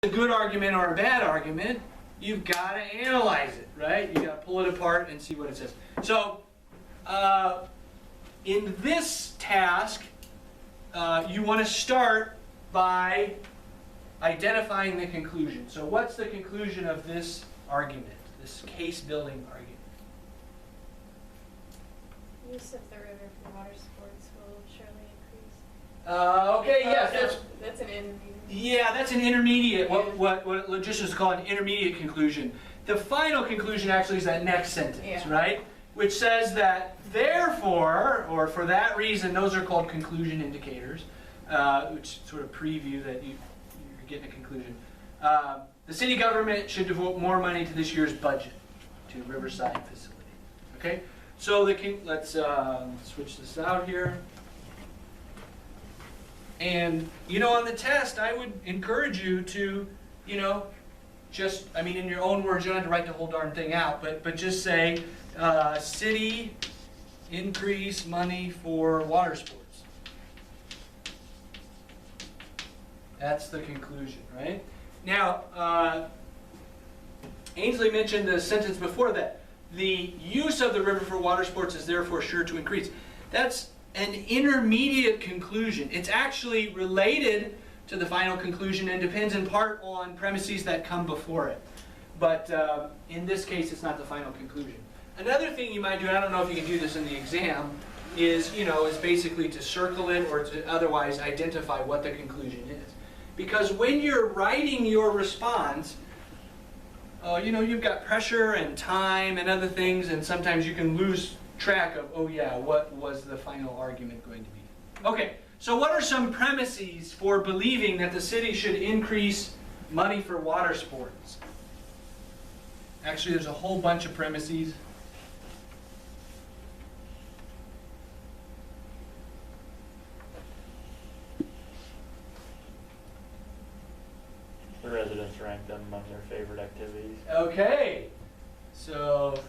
a good argument or a bad argument, you've got to analyze it, right? You've got to pull it apart and see what it says. So, in this task, you want to start by identifying the conclusion. So what's the conclusion of this argument, this case-building argument? Use of the river for water sports will surely increase. Okay, yes, that's an intermediate. Yeah, that's an intermediate, what logicians call an intermediate conclusion. The final conclusion actually is that next sentence, right? Which says that therefore, or for that reason, those are called conclusion indicators, which sort of preview that you're getting a conclusion. The city government should devote more money to this year's budget to Riverside facility. Okay, so let's switch this out here. And, on the test, I would encourage you to, just, in your own words, you don't have to write the whole darn thing out, but just say, city increase money for water sports. That's the conclusion, right? Now, Ainsley mentioned the sentence before that. The use of the river for water sports is therefore sure to increase. That's an intermediate conclusion. It's actually related to the final conclusion and depends in part on premises that come before it. But in this case, it's not the final conclusion. Another thing you might do, and I don't know if you can do this in the exam, is basically to circle it or to otherwise identify what the conclusion is. Because when you're writing your response, you've got pressure and time and other things, and sometimes you can lose track of, what was the final argument going to be? Okay, so what are some premises for believing that the city should increase money for water sports? Actually, there's a whole bunch of premises. The residents rank them among their favorite activities. Okay, so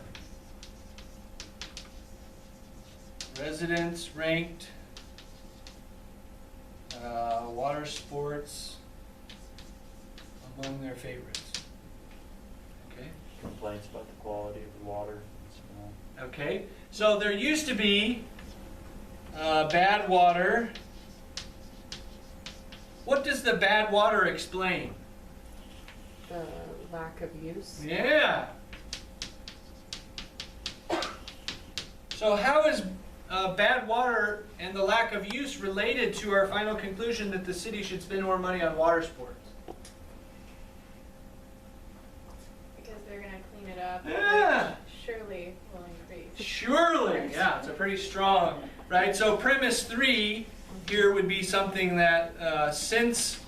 residents ranked water sports among their favorites. Okay. Complaints about the quality of the water. Okay, so there used to be bad water. What does the bad water explain? The lack of use. Yeah. So how is bad water and the lack of use related to our final conclusion that the city should spend more money on water sports? Because they're going to clean it up. Yeah. Surely will increase. Surely. Yeah, it's a pretty strong, right? So premise 3 here would be something that since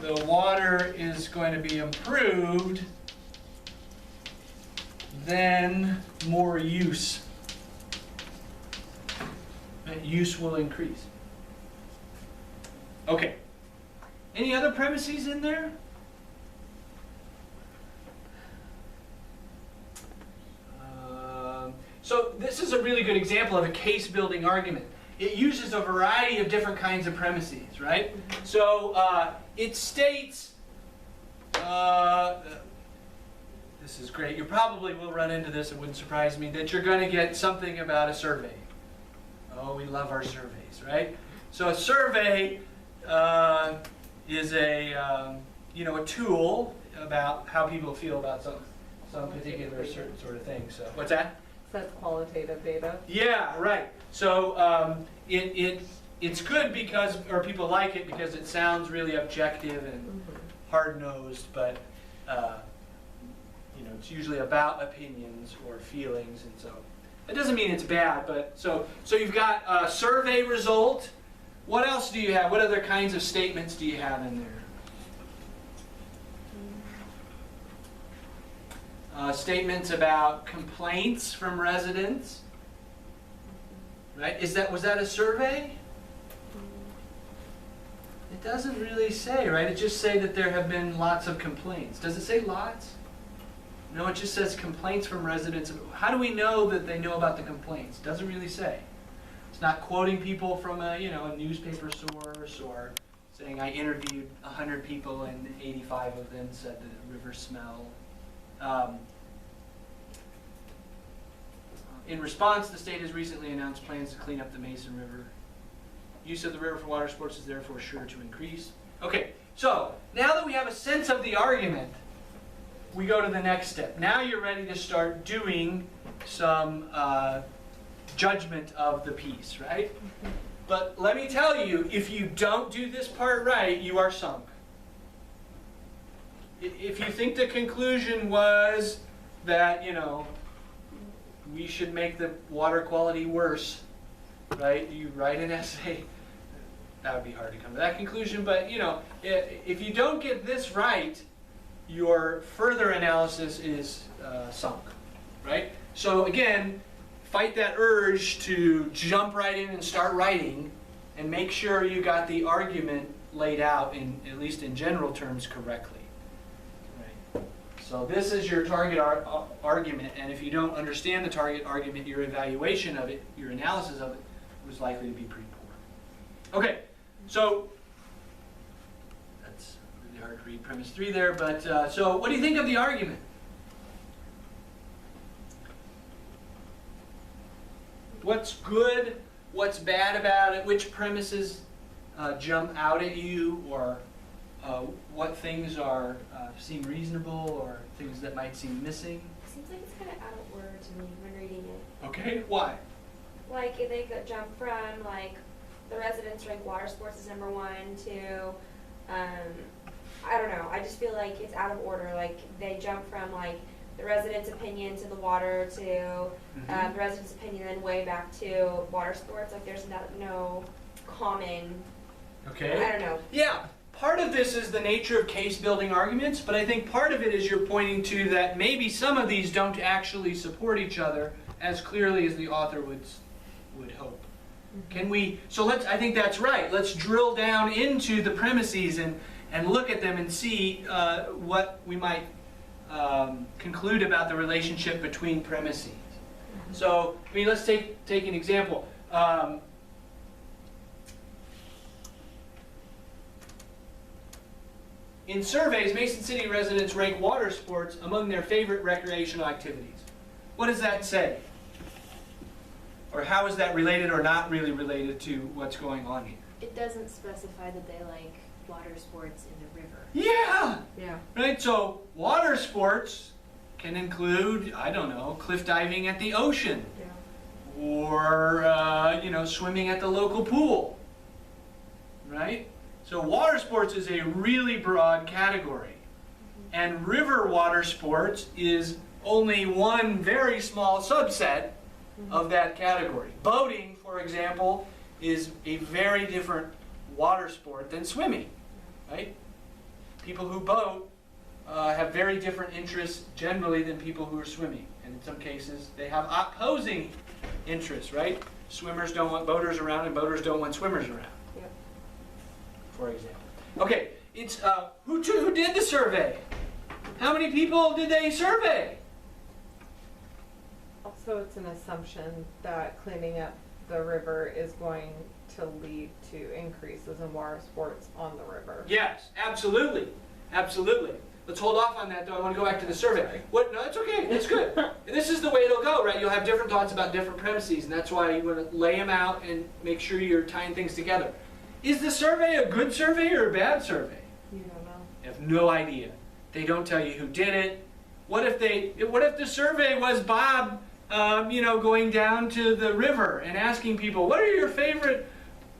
the water is going to be improved, then more use. Use will increase. Okay. Any other premises in there? So this is a really good example of a case-building argument. It uses a variety of different kinds of premises, right? So it states, this is great, you probably will run into this, it wouldn't surprise me, that you're going to get something about a survey. Oh, we love our surveys, right? So a survey is a tool about how people feel about some particular certain sort of thing. So what's that? That's qualitative data. Yeah, right. So it's good because, or people like it because it sounds really objective and hard-nosed, but it's usually about opinions or feelings, and so it doesn't mean it's bad. But so you've got a survey result. What else do you have? What other kinds of statements do you have in there? Statements about complaints from residents, right? Was that a survey? It doesn't really say, right? It just say that there have been lots of complaints. Does it say lots? No, it just says complaints from residents. How do we know that they know about the complaints? It doesn't really say. It's not quoting people from a newspaper source or saying I interviewed 100 people and 85 of them said the river smell. In response, the state has recently announced plans to clean up the Mason River. Use of the river for water sports is therefore sure to increase. Okay, so now that we have a sense of the argument, we go to the next step. Now you're ready to start doing some judgment of the piece, right? But let me tell you, if you don't do this part right, you are sunk. If you think the conclusion was that, you know, we should make the water quality worse, right? You write an essay. That would be hard to come to that conclusion, but you know, if you don't get this right, your further analysis is sunk, right? So again, fight that urge to jump right in and start writing, and make sure you got the argument laid out in, at least in general terms, correctly. Right. So this is your target argument, and if you don't understand the target argument, your evaluation of it, your analysis of it, was likely to be pretty poor. Okay, so that's really hard to read premise 3 there, but so what do you think of the argument? What's good? What's bad about it? Which premises jump out at you, or what things are seem reasonable, or things that might seem missing? Seems like it's kind of out of order to me when reading it. Okay, why? Like they could jump from like the residents rank water sports as number 1 to I don't know. I just feel like it's out of order. Like they jump from like the residents' opinion to the water to the residents' opinion, then way back to water sports. Like there's no common. Okay. I don't know. Yeah. Part of this is the nature of case-building arguments, but I think part of it is you're pointing to that maybe some of these don't actually support each other as clearly as the author would hope. Can we, so let's, I think that's right. Let's drill down into the premises and look at them and see what we might conclude about the relationship between premises. So, I mean, let's take an example. In surveys, Mason City residents rank water sports among their favorite recreational activities. What does that say? Or how is that related or not really related to what's going on here? It doesn't specify that they like water sports in the river. Yeah! Yeah. Right, so water sports can include, I don't know, cliff diving at the ocean. Yeah. Or, you know, swimming at the local pool. Right? So water sports is a really broad category. And river water sports is only one very small subset of that category. Boating, for example, is a very different water sport than swimming, right? People who boat have very different interests generally than people who are swimming. And in some cases, they have opposing interests, right? Swimmers don't want boaters around and boaters don't want swimmers around, for example. Okay, it's who did the survey? How many people did they survey? Also, it's an assumption that cleaning up the river is going to lead to increases in water sports on the river. Yes, absolutely. Absolutely. Let's hold off on that, though. I want to go back to the survey. What? No, it's okay. It's good. This is the way it'll go, right? You'll have different thoughts about different premises, and that's why you want to lay them out and make sure you're tying things together. Is the survey a good survey or a bad survey? You don't know. You have no idea. They don't tell you who did it. What if the survey was Bob, you know, going down to the river and asking people, what are your favorite,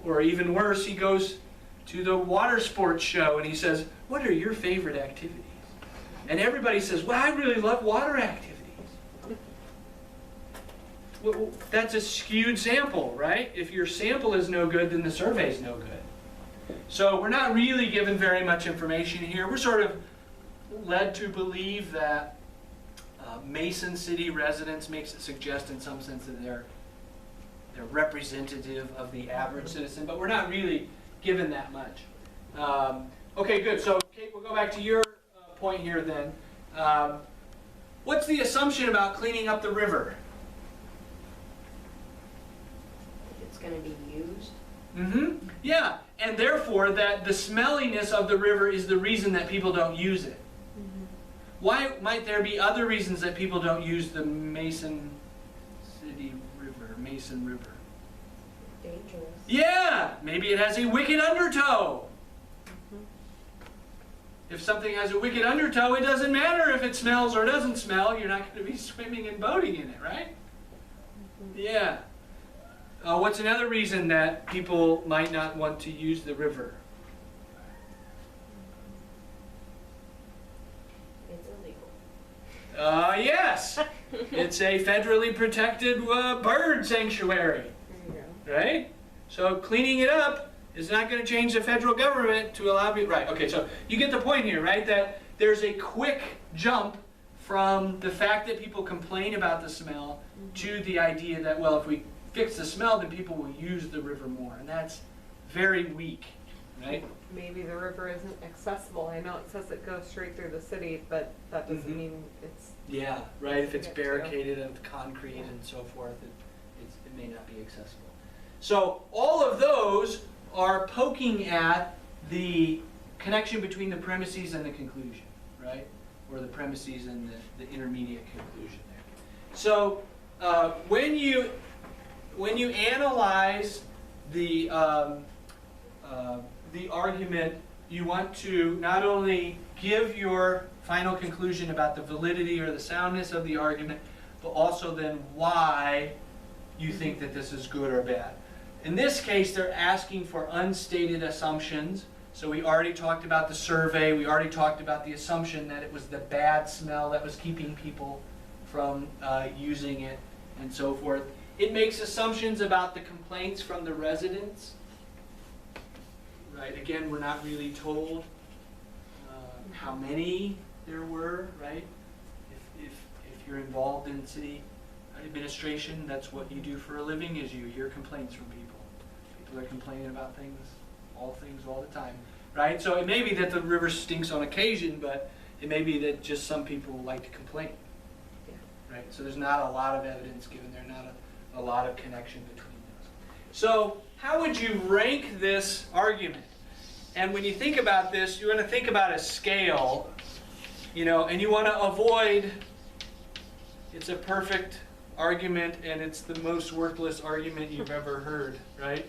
or even worse, he goes to the water sports show and he says, what are your favorite activities? And everybody says, well, I really love water activities. Well, that's a skewed sample, right? If your sample is no good, then the survey is no good. So we're not really given very much information here. We're sort of led to believe that Mason City residents makes it suggest in some sense that they're representative of the average citizen, but we're not really given that much. Okay, good. So Kate, we'll go back to your point here then. What's the assumption about cleaning up the river? It's going to be used. Mm-hmm. Yeah, and therefore that the smelliness of the river is the reason that people don't use it. Why might there be other reasons that people don't use the Mason River? Dangerous. Yeah, maybe it has a wicked undertow. If something has a wicked undertow, it doesn't matter if it smells or doesn't smell. You're not going to be swimming and boating in it, right? Yeah. What's another reason that people might not want to use the river? It's illegal. Yes. It's a federally protected bird sanctuary, There you right? So cleaning it up is not going to change the federal government to allow people. Right, okay, so you get the point here, right? That there's a quick jump from the fact that people complain about the smell to the idea that, well, if we fix the smell, then people will use the river more. And that's very weak, right? Maybe the river isn't accessible. I know it says it goes straight through the city, but that doesn't Mhm. mean it's. Yeah, right. If it's Get to. barricaded with concrete and so forth, it may not be accessible. So all of those are poking at the connection between the premises and the conclusion, right? Or the premises and the intermediate conclusion there. So when you analyze the argument, you want to not only give your final conclusion about the validity or the soundness of the argument, but also then why you think that this is good or bad. In this case, they're asking for unstated assumptions. So we already talked about the survey. We already talked about the assumption that it was the bad smell that was keeping people from using it and so forth. It makes assumptions about the complaints from the residents. Right? Again, we're not really told how many there were, right? If you're involved in city administration, that's what you do for a living, is you hear complaints from people. People are complaining about things all the time, right? So it may be that the river stinks on occasion, but it may be that just some people like to complain, right? So there's not a lot of evidence given there, not a lot of connection between those. So how would you rank this argument? And when you think about this, you want to think about a scale, and you want to avoid, it's a perfect argument and it's the most worthless argument you've ever heard, right?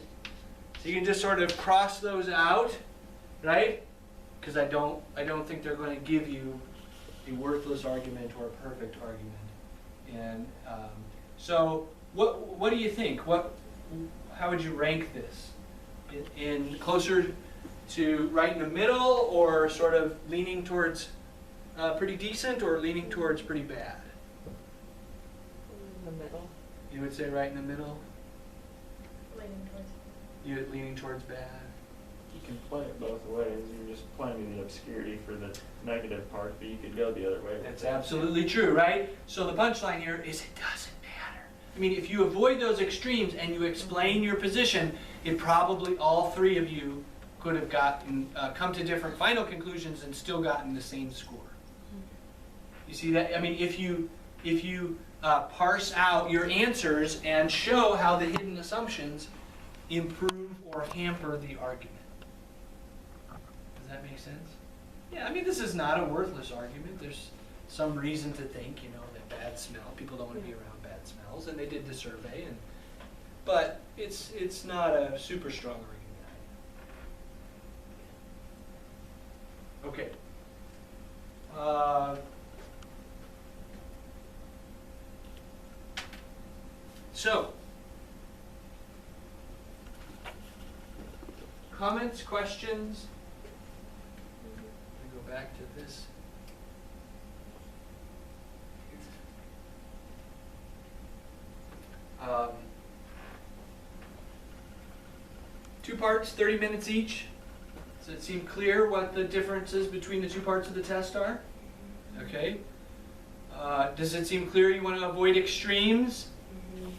So you can just sort of cross those out, right? Because I don't think they're going to give you a worthless argument or a perfect argument. And so what do you think? How would you rank this? In closer to right in the middle, or sort of leaning towards pretty decent, or leaning towards pretty bad? In the middle. You would say right in the middle? Leaning towards. You're leaning towards bad? You can play it both ways. You're just playing the obscurity for the negative part, but you could go the other way. That's absolutely true, right? So the punchline here is it doesn't matter. I mean, if you avoid those extremes and you explain your position, it probably all three of you could have gotten come to different final conclusions and still gotten the same score. You see that? I mean, if you parse out your answers and show how the hidden assumptions improve or hamper the argument. Does that make sense? Yeah, I mean, this is not a worthless argument. There's some reason to think, that bad smell, people don't want to be around bad smells, and they did the survey, but it's not a super strong argument. Okay. So, comments, questions? Let me go back to this. Two parts, 30 minutes each. Does it seem clear what the differences between the two parts of the test are? Okay. Does it seem clear you want to avoid extremes?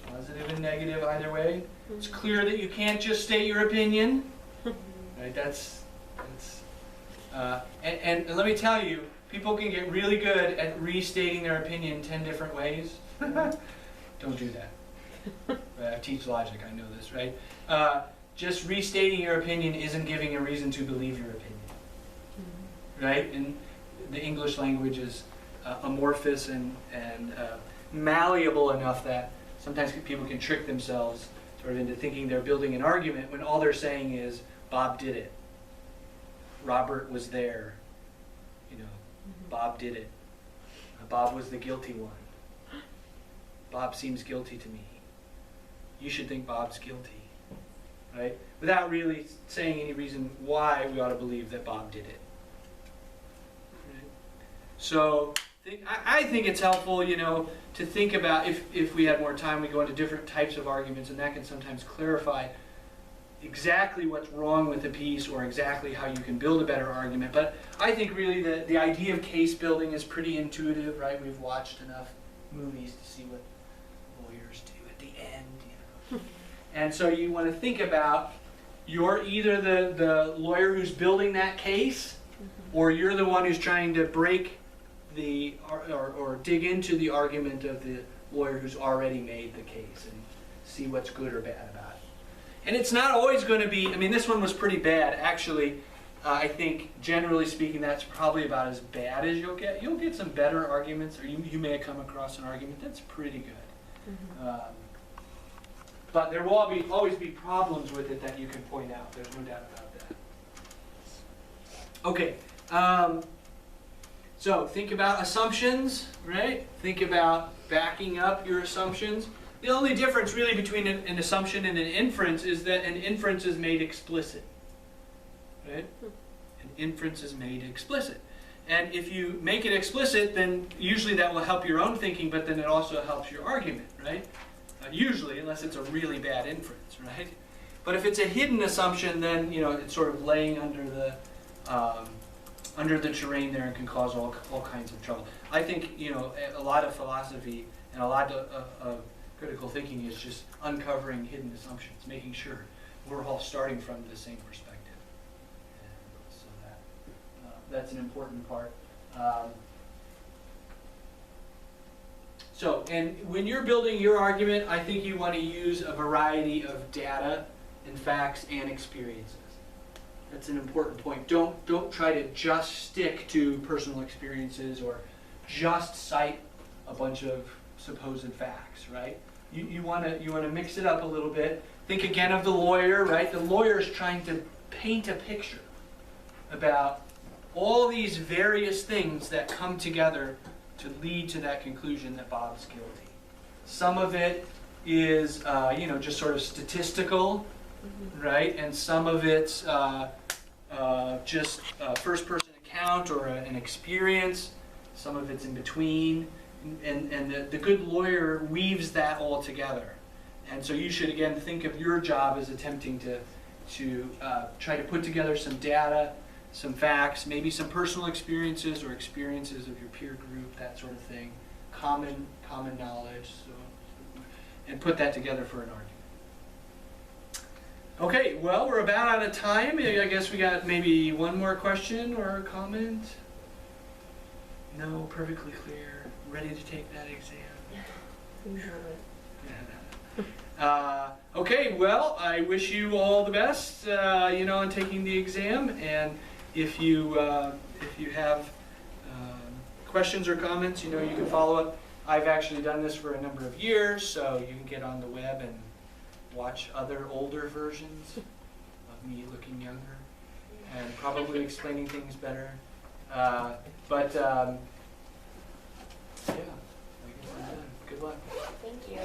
Positive and negative either way. It's clear that you can't just state your opinion. Right? And let me tell you, people can get really good at restating their opinion 10 different ways. Don't do that. Right? I teach logic, I know this, right? just restating your opinion isn't giving a reason to believe your opinion. Right? And the English language is amorphous and malleable enough that sometimes people can trick themselves sort of into thinking they're building an argument when all they're saying is, Bob did it. Robert was there. You know, Bob did it. Bob was the guilty one. Bob seems guilty to me. You should think Bob's guilty. Right? Without really saying any reason why we ought to believe that Bob did it. Right? So I think it's helpful, you know, to think about, if we had more time, we go into different types of arguments, and that can sometimes clarify exactly what's wrong with the piece or exactly how you can build a better argument. But I think really the idea of case building is pretty intuitive, right? We've watched enough movies to see what lawyers do at the end, you know. And so you want to think about, you're either the lawyer who's building that case, or you're the one who's trying to break the, or dig into the argument of the lawyer who's already made the case and see what's good or bad about it. And it's not always going to be, I mean, this one was pretty bad. Actually, I think generally speaking, that's probably about as bad as you'll get. You'll get some better arguments, or you may come across an argument that's pretty good. But there will always be problems with it that you can point out. There's no doubt about that. Okay. So think about assumptions, right? Think about backing up your assumptions. The only difference really between an assumption and an inference is that an inference is made explicit. Right? An inference is made explicit. And if you make it explicit, then usually that will help your own thinking, but then it also helps your argument, right? Usually, unless it's a really bad inference, right? But if it's a hidden assumption, then, you know, it's sort of laying under the terrain there and can cause all kinds of trouble. I think, you know, a lot of philosophy and a lot of critical thinking is just uncovering hidden assumptions, making sure we're all starting from the same perspective. And so that's an important part. And when you're building your argument, I think you want to use a variety of data and facts and experiences. That's an important point. Don't try to just stick to personal experiences or just cite a bunch of supposed facts, right? You want to mix it up a little bit. Think again of the lawyer, right? The lawyer is trying to paint a picture about all these various things that come together to lead to that conclusion that Bob's guilty. Some of it is, just sort of statistical, right? And some of it's just a first-person account or an experience. Some of it's in between. And the good lawyer weaves that all together. And so you should, again, think of your job as attempting to try to put together some data, some facts, maybe some personal experiences or experiences of your peer group, that sort of thing, common knowledge, and put that together for an argument. Okay, well, we're about out of time. I guess we got maybe one more question or comment. No, perfectly clear. Ready to take that exam. Okay, well, I wish you all the best, in taking the exam. And if you have questions or comments, you can follow up. I've actually done this for a number of years, so you can get on the web and watch other older versions of me looking younger and probably explaining things better. Yeah, I guess I'm done. Good luck. Thank you.